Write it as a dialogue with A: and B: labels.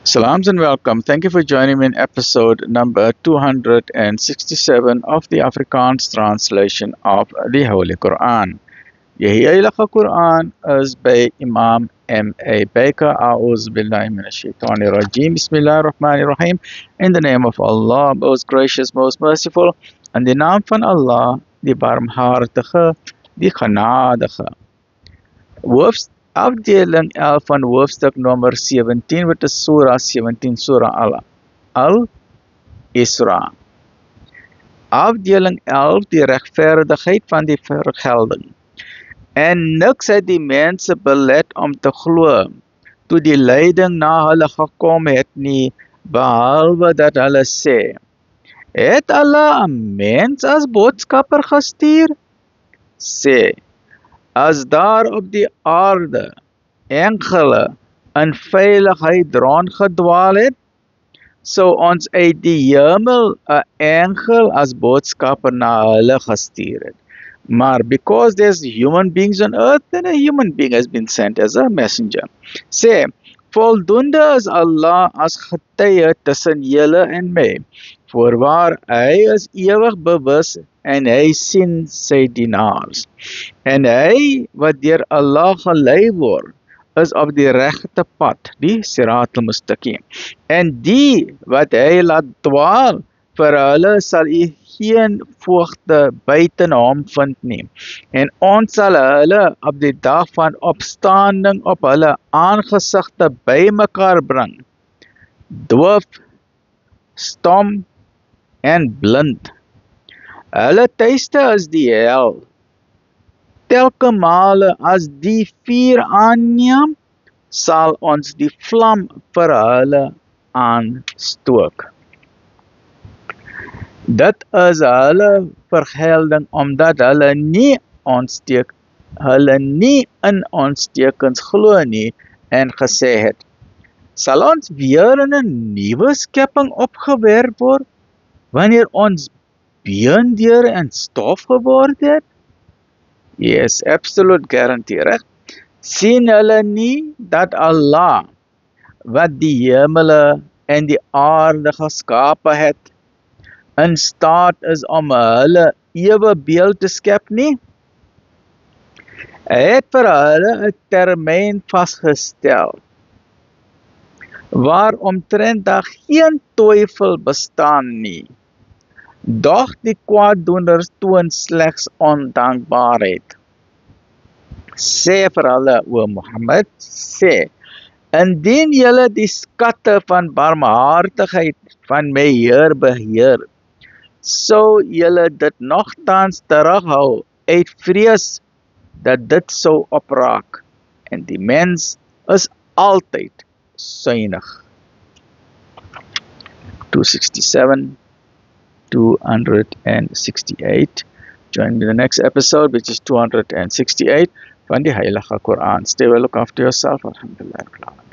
A: Salams and welcome. Thank you for joining me in episode number 267 of the Afrikaans translation of the Holy Quran. The Heilige Quran is by Imam M.A. Baker. A'udhu billahi minash shaitanir rajeem. Bismillahir Rahmanir Rahim. In the name of Allah, most gracious, most merciful. In the naam van Allah, die barmhartige, die genadige. Afdeling 11 van hoofstuk nummer 17 met de Surah 17, Surah Al-Isra. Afdeling 11, die rechtvaardigheid van die vergelding. En niks het die mense belet om te glo, toe die leiding na hulle gekom het nie, behalwe dat hulle sê, het Allah 'n mens as boodskapper gestuur? Sê, as daar op die aarde engele in veiligheid rondgedwaal het, sou ons uit die hemel 'n engel as boodskapper na hulle gestuur het. Maar because there's human beings on earth, then a human being has been sent as a messenger. Sê, voldoende is Allah as getuie tussen julle en my, voorwaar hy is ewig bewus en hy sien sy dienaars. En hy wat deur Allah gelei word, is op die regte pad, die Sirat al-Mustaqim. En die wat hy laat dwaal, vir hulle sal hy geen voogde buiten hom vind nie. En ons sal hulle op die dag van opstanding op hulle aangesigte bymekaar bring, doof, stom en blind. Hulle tuiste is die hel. Telke male as die vuur aanneem, sal ons die vlam vir hulle aanstook. Dit is hulle vergelding omdat hulle nie in ontstekens glo nie en gesê het, sal ons weer in 'n nuwe skepping opgewerp word, wanneer ons beendeur en stof geword het? Yes, absolute guarantee, reg? Sien hulle nie dat Allah, wat die hemele en die aarde geskape het, in staat is om hulle ewe beeld te skep nie? Hy het vir hulle 'n termyn vasgestel, waaromtrent daar geen twyfel bestaan nie. Doch die kwaaddoeners toon slegs ondankbaarheid. Sê vir hulle, o Mohammed, sê, indien julle die skatte van barmhartigheid van my Heer beheer, sou julle dit nogtans terughou uit vrees dat dit sou opraak, en die mens is altyd suinig. 268. Join me in the next episode, which is 268 van die Heilige Quran. Stay well, look after yourself. Alhamdulillah.